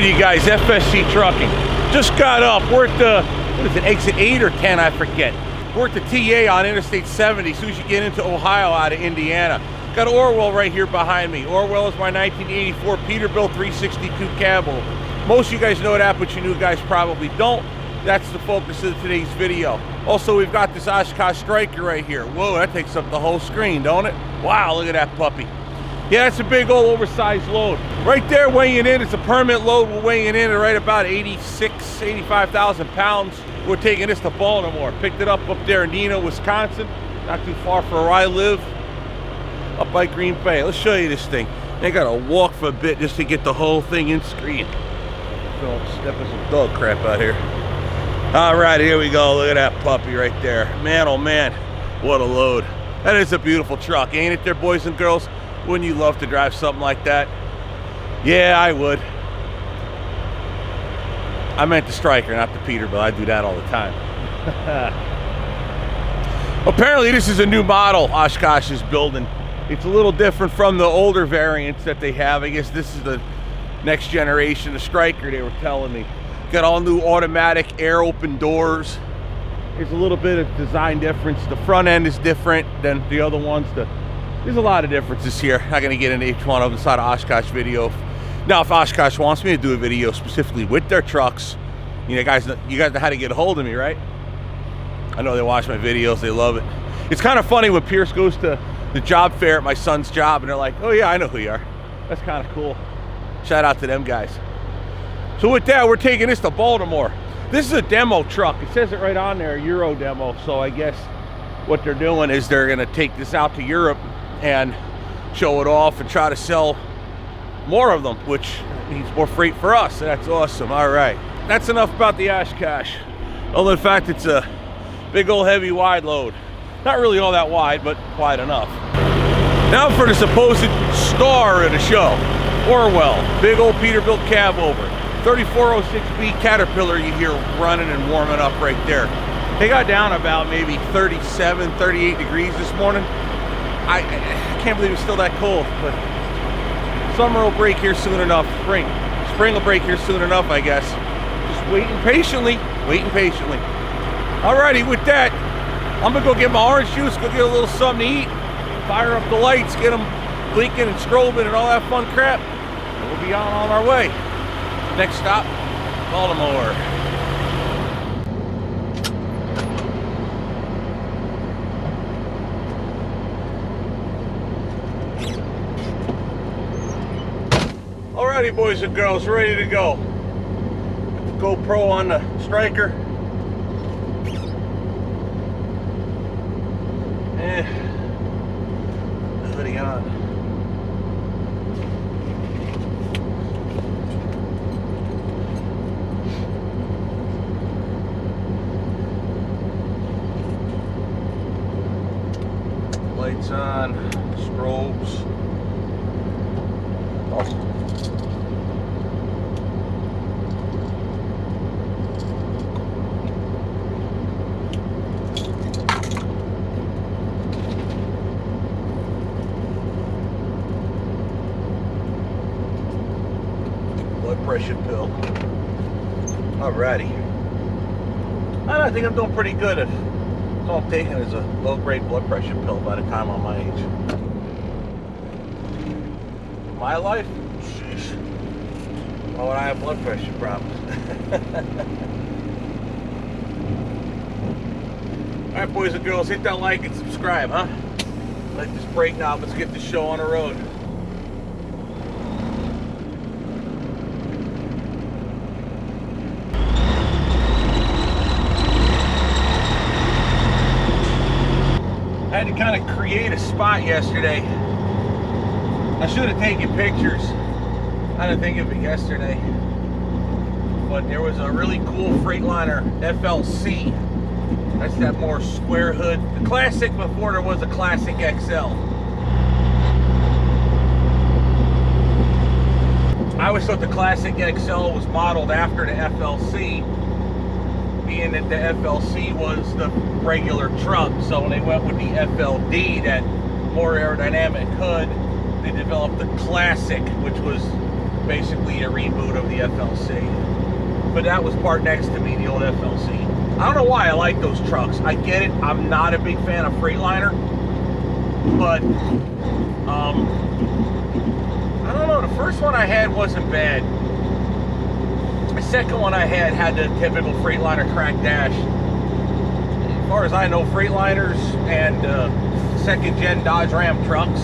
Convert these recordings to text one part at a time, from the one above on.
morning, you guys. FSC Trucking. Just got up. We're at the, what is it, exit 8 or 10, I forget. We're at the TA on Interstate 70, as soon as you get into Ohio out of Indiana. Got Orwell right here behind me. Orwell is my 1984 Peterbilt 362 Cabover. Most of you guys know that, but you new guys probably don't. That's the focus of today's video. Also, we've got this Oshkosh Striker right here. Whoa, that takes up the whole screen, don't it? Wow, look at that puppy. Yeah, that's a big old oversized load. Right there weighing in, it's a permit load. We're weighing in at right about 85,000 pounds. We're taking this to Baltimore. Picked it up there in Neenah, Wisconsin. Not too far from where I live, up by Green Bay. Let's show you this thing. I gotta walk for a bit just to get the whole thing in screen. Don't step in some dog crap out here. All right, here we go. Look at that puppy right there. Man, oh man, what a load. That is a beautiful truck, ain't it there, boys and girls? Wouldn't you love to drive something like that? Yeah, I would. I meant the Striker, not the Peterbilt. I do that all the time. Apparently, this is a new model Oshkosh is building. It's a little different from the older variants that they have. I guess this is the next generation of Striker, they were telling me. Got all new automatic air open doors. There's a little bit of design difference. The front end is different than the other ones. There's a lot of differences here. Not going to get into each one of them inside of Oshkosh video. Now, if Oshkosh wants me to do a video specifically with their trucks, you guys know how to get a hold of me, right? I know they watch my videos. They love it. It's kind of funny when Pierce goes to the job fair at my son's job, and they're like, oh, yeah, I know who you are. That's kind of cool. Shout out to them guys. So with that, we're taking this to Baltimore. This is a demo truck. It says it right on there, Euro demo. So I guess what they're doing is they're going to take this out to Europe and show it off and try to sell more of them, which means more freight for us. That's awesome. All right, that's enough about the Oshkosh. Well, in fact, it's a big old heavy wide load. Not really all that wide, but wide enough. Now for the supposed star of the show, Orwell, big old Peterbilt Cabover, 3406B Caterpillar you hear running and warming up right there. They got down about maybe 37, 38 degrees this morning. I can't believe it's still that cold, but summer will break here soon enough. Spring will break here soon enough, I guess. Just waiting patiently. Alrighty, with that, I'm gonna go get my orange juice, go get a little something to eat, fire up the lights, get them blinking and strobing and all that fun crap, and we'll be on our way. Next stop, Baltimore. Alrighty, boys and girls, ready to go. Got the GoPro on the Striker. Hoodie on. Lights on, strobes. Awesome. Blood pressure pill. Alrighty. I think I'm doing pretty good. All I'm taking is a low-grade blood pressure pill by the time I'm my age. My life? Sheesh. Why would I have blood pressure problems? Alright, boys and girls, hit that like and subscribe, huh? Let this break now. Let's get the show on the road. I had to kind of create a spot yesterday. I should have taken pictures. I didn't think of it yesterday. But there was a really cool Freightliner FLC. That's that more square hood. The Classic before there was a Classic XL. I always thought the Classic XL was modeled after the FLC, being that the FLC was the regular truck. So when they went with the FLD, that more aerodynamic hood, they developed the Classic, which was basically a reboot of the FLC. But that was parked next to me, the old FLC. I don't know why I like those trucks. I get it. I'm not a big fan of Freightliner, but I don't know. The first one I had wasn't bad. The second one I had the typical Freightliner crack dash. As far as I know, Freightliners and second gen Dodge Ram trucks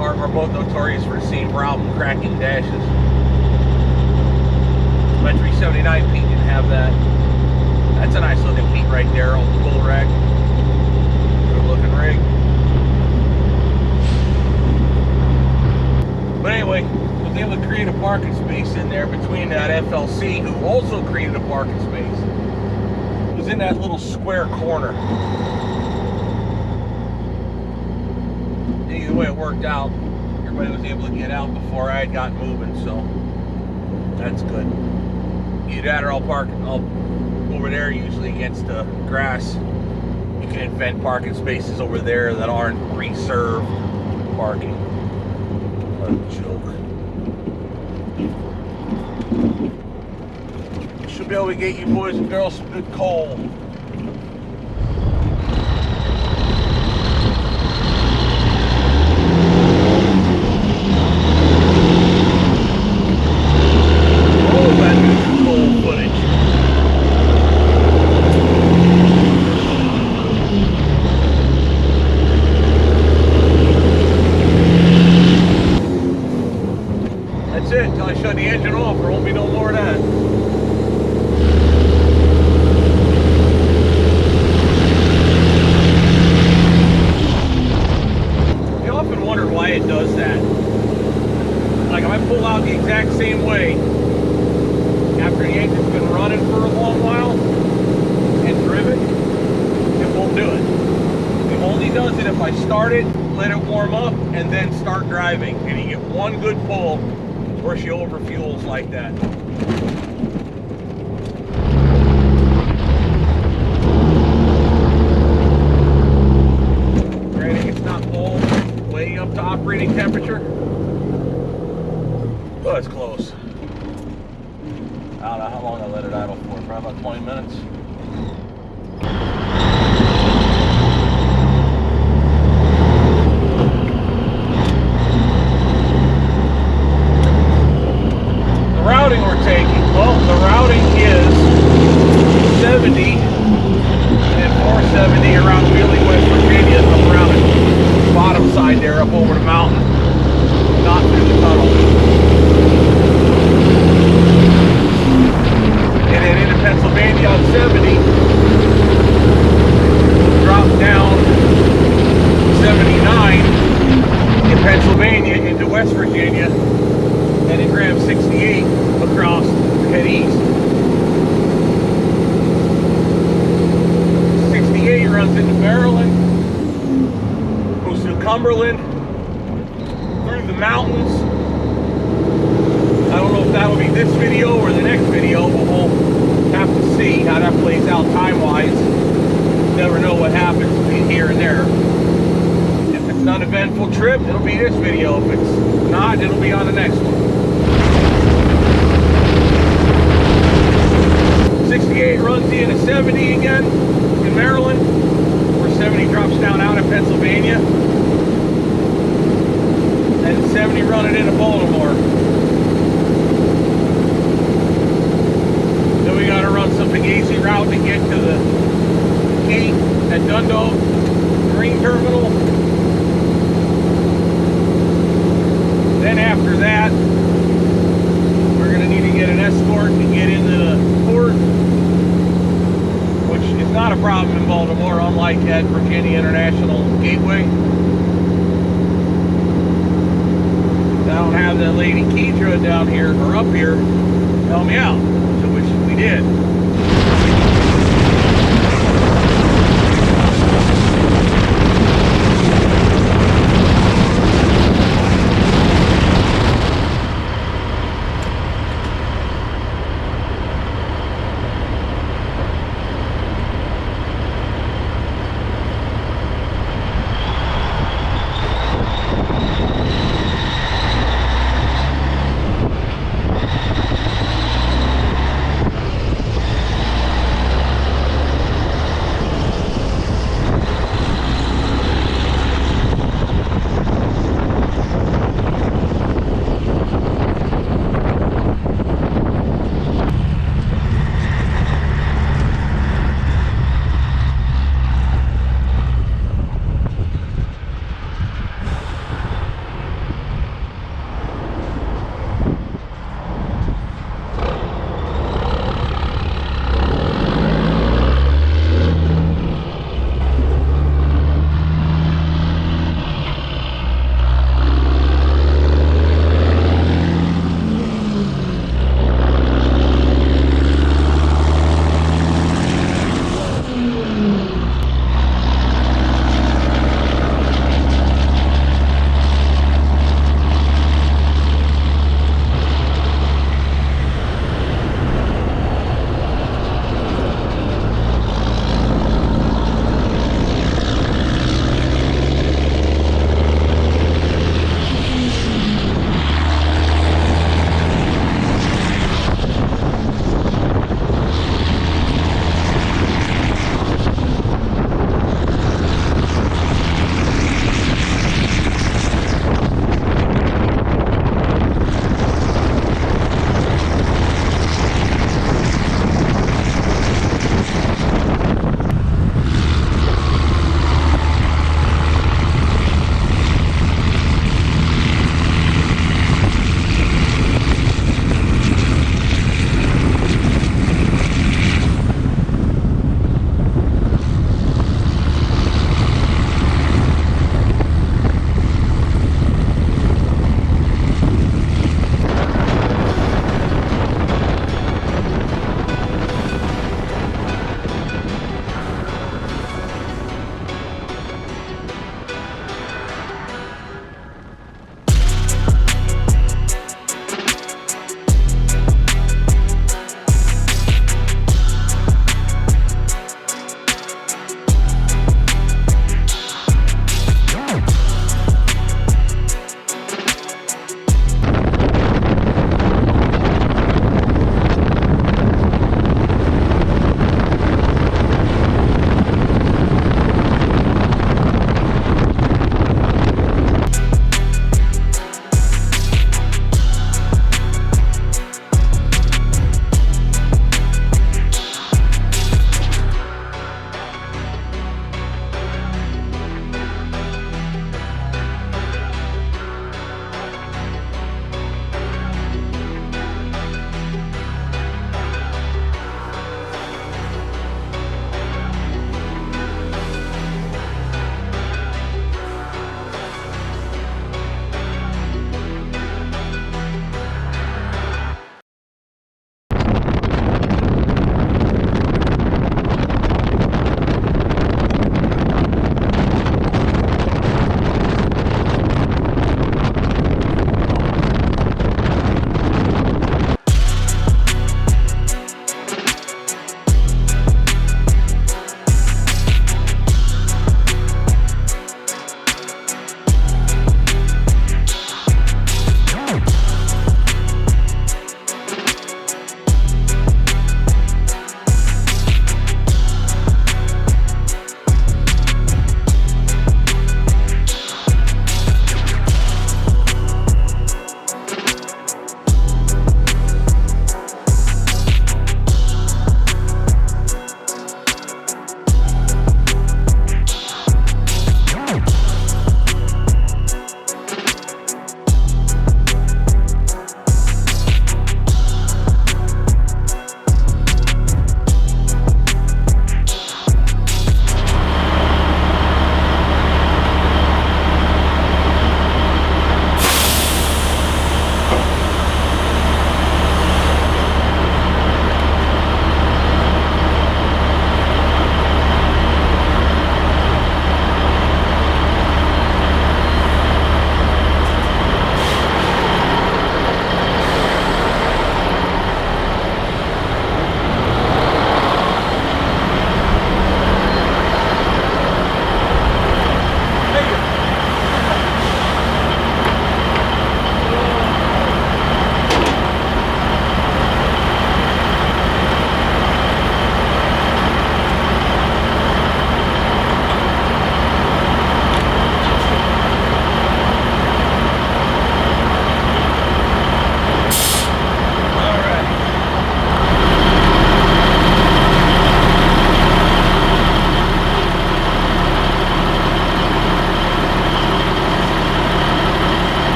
are both notorious for the same problem, cracking dashes. My 379 Pete didn't have that. That's a nice looking Pete right there on the bull rack. Good looking rig. But anyway, I was able to create a parking space in there between that FLC, who also created a parking space. It was in that little square corner. Either way, it worked out. Everybody was able to get out before I had gotten moving, so that's good. Either that or I'll park over there, usually against the grass. You can invent parking spaces over there that aren't reserved parking. What a joke. Should be able to get you boys and girls some good coal. Shut the engine off, there won't be no more of that. I often wondered why it does that. Like if I pull out the exact same way after the engine's been running for a long while and driven, it won't do it. It only does it if I start it, let it warm up, and then start driving. And you get one good pull where she overfuels like that. Granted, it's not all the way up to operating temperature, but it's close. I don't know how long I let it idle for, probably about 20 minutes. Routing we're taking, well, the routing is 70 and 470 around Wheeling, West Virginia, up around the bottom side there, up over the mountain, not through the tunnel. And then into Pennsylvania on 70, we'll drop down 79 in Pennsylvania into West Virginia, and then grab 68 across, head east. 68 runs into Maryland, goes through Cumberland, through the mountains. I don't know if that will be this video or the next video, but we'll have to see how that plays out time-wise. Never know what happens between here and there. If it's an uneventful trip, it'll be this video. If it's not, it'll be on the next one. 68 runs into 70 again in Maryland, where 70 drops down out in Pennsylvania, and 70 running into Baltimore. Then we got to run some Fugazi route to get to the gate at Dundalk Marine Terminal. Then after that, we're going to need to get an escort to get into the port, which is not a problem in Baltimore, unlike at Virginia International Gateway. I don't have that lady Keidra down here, or up here, help me out, so which we did.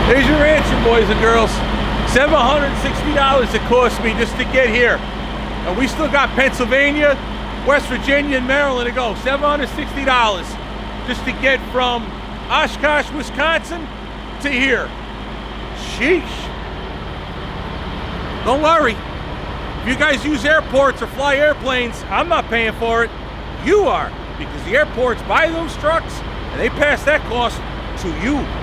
There's your answer, boys and girls. $760 it cost me just to get here. And we still got Pennsylvania, West Virginia, and Maryland to go. $760 just to get from Oshkosh, Wisconsin to here. Sheesh. Don't worry. If you guys use airports or fly airplanes, I'm not paying for it. You are, because the airports buy those trucks and they pass that cost to you.